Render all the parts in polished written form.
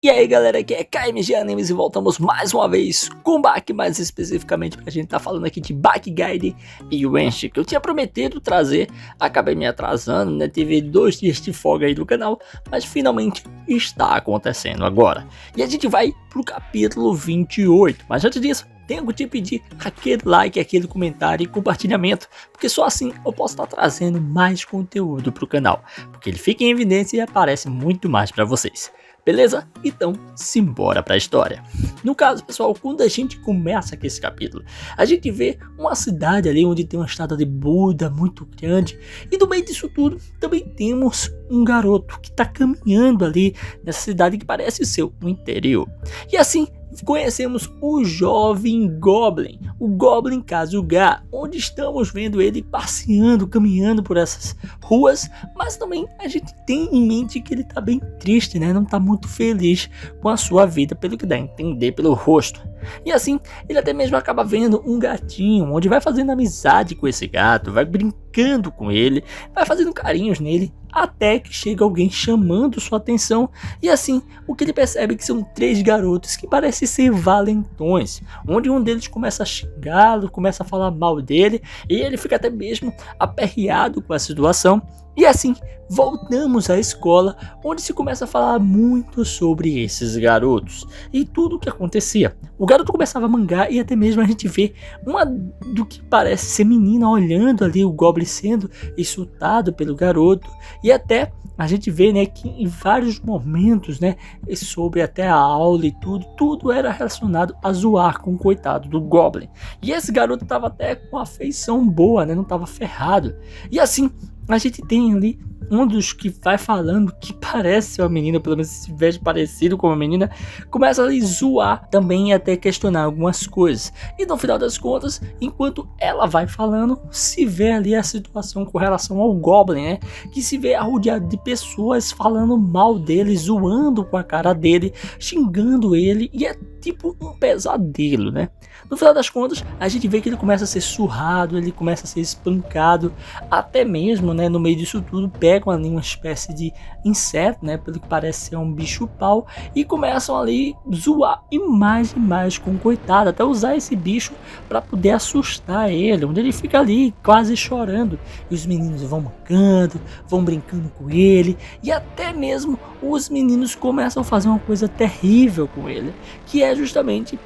E aí galera, aqui é KMG Animes e voltamos mais uma vez com Baki, mais especificamente pra gente tá falando aqui de Baki Guide e Wrench, que eu tinha prometido trazer, acabei me atrasando, né, tive 2 dias de folga aí do canal, mas finalmente está acontecendo agora. E a gente vai pro capítulo 28, mas antes disso, tenho que te pedir aquele like, aquele comentário e compartilhamento, porque só assim eu posso estar trazendo mais conteúdo pro canal, porque ele fica em evidência e aparece muito mais pra vocês. Beleza? Então, simbora pra história. No caso, pessoal, quando a gente começa aqui esse capítulo, a gente vê uma cidade ali onde tem uma estátua de Buda muito grande. E no meio disso tudo, também temos um garoto que está caminhando ali nessa cidade que parece ser o interior. E assim, conhecemos o jovem Goblin, o Goblin Kasuga, onde estamos vendo ele passeando, caminhando por essas ruas, mas também a gente tem em mente que ele tá bem triste, né? Não tá muito feliz com a sua vida, pelo que dá a entender pelo rosto. E assim, ele até mesmo acaba vendo um gatinho, onde vai fazendo amizade com esse gato, vai brincando com ele, vai fazendo carinhos nele, até que chega alguém chamando sua atenção. E assim, o que ele percebe é que são 3 garotos que parecem ser valentões, onde um deles começa a xingá-lo, começa a falar mal dele, e ele fica até mesmo aperreado com a situação. E assim, voltamos à escola, onde se começa a falar muito sobre esses garotos e tudo o que acontecia. O garoto começava a mangar e até mesmo a gente vê uma do que parece ser menina olhando ali o Goblin sendo insultado pelo garoto. E até a gente vê, né, que em vários momentos, né, sobre até a aula e tudo era relacionado a zoar com o coitado do Goblin. E esse garoto tava até com a feição boa, né, não tava ferrado. E assim, a gente tem ali um dos que vai falando que parece ser uma menina, pelo menos se veste parecido com uma menina, começa a zoar também e até questionar algumas coisas. E no final das contas, enquanto ela vai falando, se vê ali a situação com relação ao Goblin, né? Que se vê rodeado de pessoas falando mal dele, zoando com a cara dele, xingando ele, e é tipo um pesadelo, né? No final das contas, a gente vê que ele começa a ser surrado, ele começa a ser espancado, até mesmo, né, no meio disso tudo, pegam ali uma espécie de inseto, né, pelo que parece ser um bicho-pau, e começam ali zoar e mais com o coitado, até usar esse bicho para poder assustar ele, onde ele fica ali quase chorando, e os meninos vão mancando, vão brincando com ele, e até mesmo os meninos começam a fazer uma coisa terrível com ele, que é justamente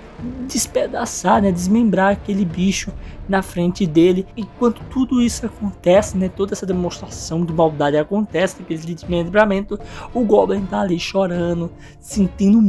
despedaçar, né, desmembrar aquele bicho na frente dele. Enquanto tudo isso acontece, né, toda essa demonstração de maldade acontece, aquele desmembramento, o Goblin tá ali chorando, sentindo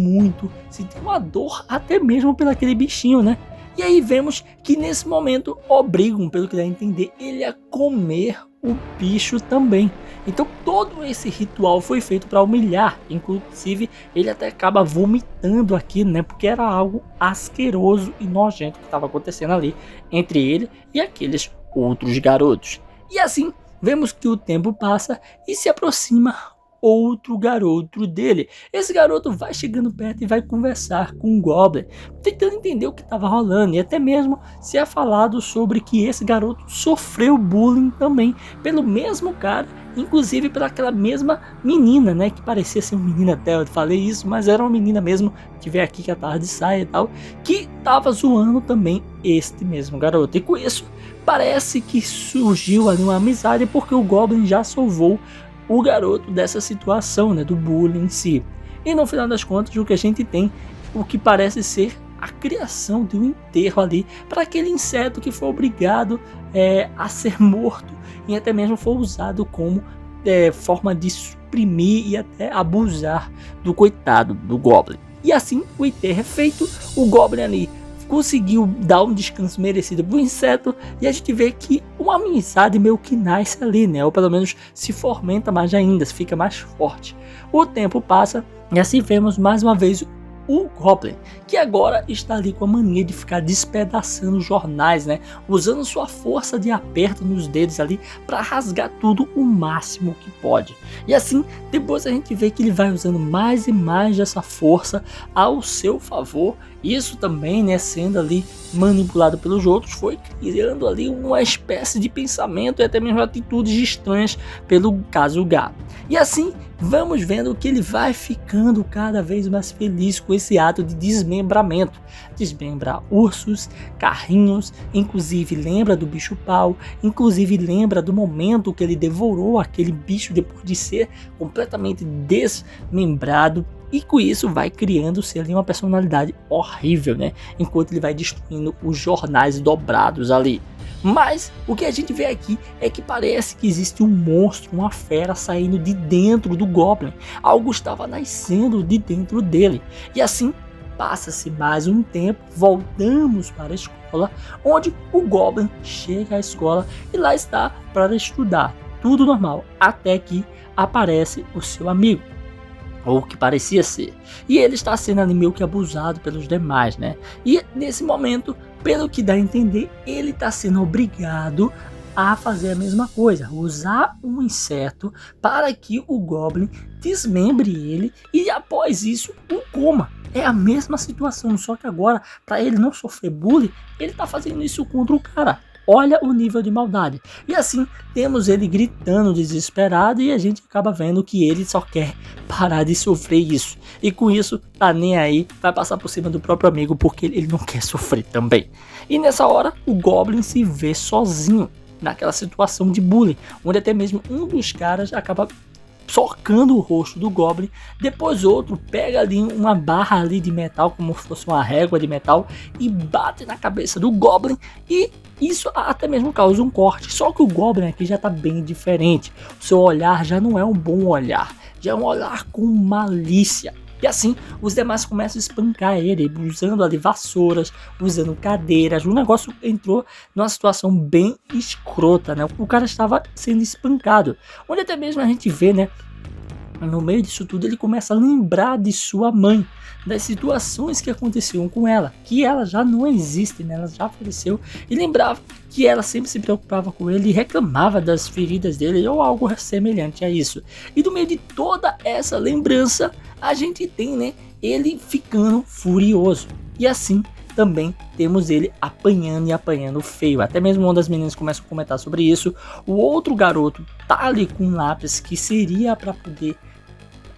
uma dor até mesmo pelo aquele bichinho, né? E aí vemos que nesse momento obrigam, pelo que dá a entender, ele a comer o bicho também. Então todo esse ritual foi feito para humilhar, inclusive ele até acaba vomitando aqui, né, porque era algo asqueroso e nojento que estava acontecendo ali entre ele e aqueles outros garotos. E assim vemos que o tempo passa e se aproxima outro garoto dele. Esse garoto vai chegando perto e vai conversar com o Goblin, tentando entender o que estava rolando, e até mesmo se é falado sobre que esse garoto sofreu bullying também pelo mesmo cara, inclusive pela aquela mesma menina, né, que parecia ser uma menina, até eu falei isso, mas era uma menina mesmo, que veio aqui que a tarde sai e tal, que tava zoando também este mesmo garoto. E com isso parece que surgiu ali uma amizade, porque o Goblin já salvou o garoto dessa situação, né, do bullying em si. E no final das contas, o que a gente tem, o que parece ser a criação de um enterro ali para aquele inseto que foi obrigado a ser morto, e até mesmo foi usado como forma de suprimir e até abusar do coitado do Goblin. E assim o enterro é feito, o Goblin ali conseguiu dar um descanso merecido pro inseto, e a gente vê que uma amizade meio que nasce ali, né? Ou pelo menos se fomenta mais ainda, se fica mais forte. O tempo passa e assim vemos mais uma vez o Goblin, que agora está ali com a mania de ficar despedaçando jornais, né? Usando sua força de aperto nos dedos ali para rasgar tudo o máximo que pode. E assim, depois a gente vê que ele vai usando mais e mais dessa força ao seu favor. Isso também, né, sendo ali manipulado pelos outros, foi criando ali uma espécie de pensamento e até mesmo atitudes estranhas pelo Kasuga. E assim vamos vendo que ele vai ficando cada vez mais feliz com esse ato de desmembramento. Desmembrar ursos, carrinhos, inclusive lembra do bicho-pau, inclusive lembra do momento que ele devorou aquele bicho depois de ser completamente desmembrado. E com isso vai criando-se ali uma personalidade horrível, né? Enquanto ele vai destruindo os jornais dobrados ali. Mas o que a gente vê aqui é que parece que existe um monstro, uma fera saindo de dentro do Goblin. Algo estava nascendo de dentro dele. E assim passa-se mais um tempo, voltamos para a escola, onde o Goblin chega à escola e lá está para estudar. Tudo normal, até que aparece o seu amigo. Ou que parecia ser. E ele está sendo ali meio que abusado pelos demais, né? E nesse momento, pelo que dá a entender, ele está sendo obrigado a fazer a mesma coisa. Usar um inseto para que o Goblin desmembre ele e após isso o coma. É a mesma situação, só que agora, para ele não sofrer bullying, ele está fazendo isso contra o cara. Olha o nível de maldade. E assim, temos ele gritando desesperado e a gente acaba vendo que ele só quer parar de sofrer isso. E com isso, tá nem aí, vai passar por cima do próprio amigo porque ele não quer sofrer também. E nessa hora, o Goblin se vê sozinho naquela situação de bullying, onde até mesmo um dos caras acaba socando o rosto do Goblin, depois outro pega ali uma barra ali de metal, como se fosse uma régua de metal, e bate na cabeça do Goblin, e isso até mesmo causa um corte. Só que o Goblin aqui já está bem diferente, o seu olhar já não é um bom olhar, já é um olhar com malícia. E assim, os demais começam a espancar ele, usando ali vassouras, usando cadeiras. O negócio entrou numa situação bem escrota, né? O cara estava sendo espancado. Onde até mesmo a gente vê, né? No meio disso tudo, ele começa a lembrar de sua mãe, das situações que aconteciam com ela, que ela já não existe, né? Ela já faleceu, e lembrava que ela sempre se preocupava com ele e reclamava das feridas dele ou algo semelhante a isso. E no meio de toda essa lembrança, a gente tem, né, ele ficando furioso. E assim também temos ele apanhando e apanhando feio. Até mesmo uma das meninas começa a comentar sobre isso. O outro garoto tá ali com um lápis que seria para poder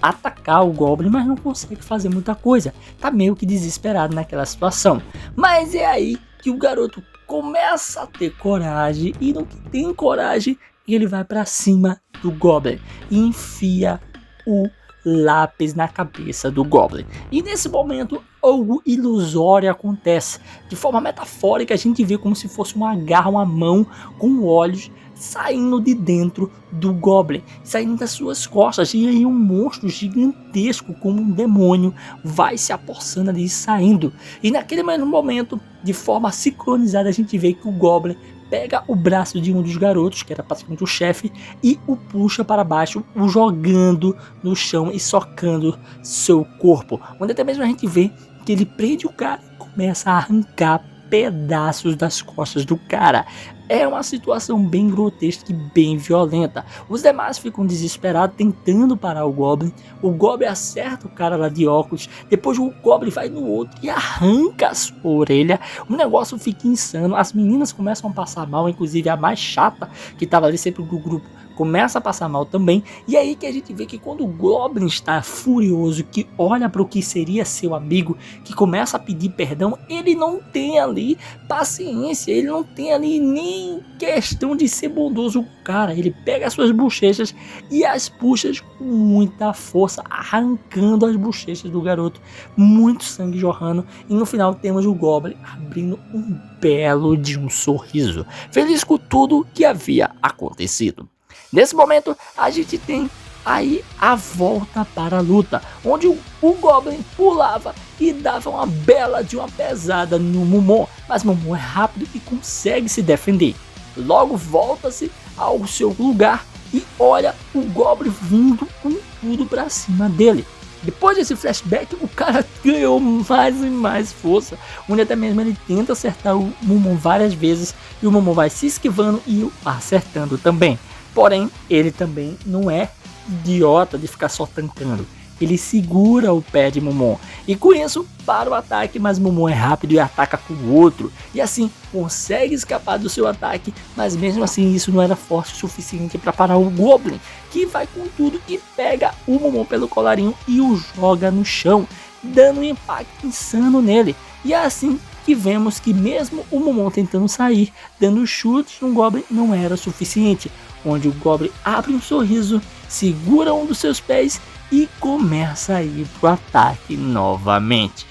atacar o Goblin, mas não consegue fazer muita coisa. Tá meio que desesperado naquela situação. Mas é aí que o garoto começa a ter coragem, e no que tem coragem, ele vai para cima do Goblin e enfia o lápis na cabeça do Goblin. E nesse momento algo ilusório acontece. De forma metafórica, a gente vê como se fosse uma garra, uma mão com olhos saindo de dentro do Goblin, saindo das suas costas, e aí um monstro gigantesco como um demônio vai se apossando ali e saindo. E naquele mesmo momento, de forma sincronizada, a gente vê que o Goblin pega o braço de um dos garotos, que era praticamente o chefe, e o puxa para baixo, o jogando no chão e socando seu corpo. Onde até mesmo a gente vê que ele prende o cara e começa a arrancar pedaços das costas do cara. É uma situação bem grotesca e bem violenta. Os demais ficam desesperados tentando parar o Goblin. O Goblin acerta o cara lá de óculos. Depois o Goblin vai no outro e arranca a sua orelha. O negócio fica insano. As meninas começam a passar mal, inclusive a mais chata, que estava ali sempre do grupo, começa a passar mal também. E aí que a gente vê que quando o Goblin está furioso, que olha para o que seria seu amigo, que começa a pedir perdão, ele não tem ali paciência, ele não tem ali nem questão de ser bondoso com o cara. Ele pega as suas bochechas e as puxa com muita força, arrancando as bochechas do garoto, muito sangue jorrando, e no final temos o Goblin abrindo um belo de um sorriso, feliz com tudo que havia acontecido. Nesse momento, a gente tem aí a volta para a luta, onde o Goblin pulava e dava uma bela de uma pesada no Mumon, mas Mumon é rápido e consegue se defender. Logo volta-se ao seu lugar e olha o Goblin vindo com tudo para cima dele. Depois desse flashback, o cara ganhou mais e mais força, onde até mesmo ele tenta acertar o Mumon várias vezes e o Mumon vai se esquivando e o acertando também. Porém, ele também não é idiota de ficar só tancando. Ele segura o pé de Mumon. E com isso, para o ataque, mas Momo é rápido e ataca com o outro. E assim, consegue escapar do seu ataque, mas mesmo assim isso não era forte o suficiente para parar o Goblin, que vai com tudo e pega o Momo pelo colarinho e o joga no chão, dando um impacto insano nele. E é assim que vemos que mesmo o Momo tentando sair, dando chutes no Goblin não era suficiente, onde o Goblin abre um sorriso, segura um dos seus pés e começa a ir pro ataque novamente.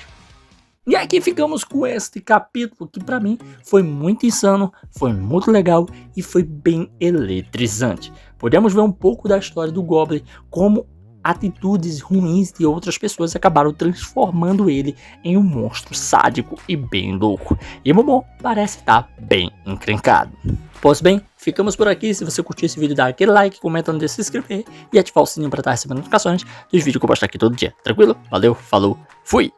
E aqui ficamos com este capítulo que para mim foi muito insano, foi muito legal e foi bem eletrizante. Podemos ver um pouco da história do Goblin, como atitudes ruins de outras pessoas acabaram transformando ele em um monstro sádico e bem louco. E Momo parece estar bem encrencado. Pois bem, ficamos por aqui. Se você curtiu esse vídeo, dá aquele like, comenta, não deixe de se inscrever e ativar o sininho para estar recebendo notificações dos vídeos que eu posto aqui todo dia. Tranquilo? Valeu, falou, fui!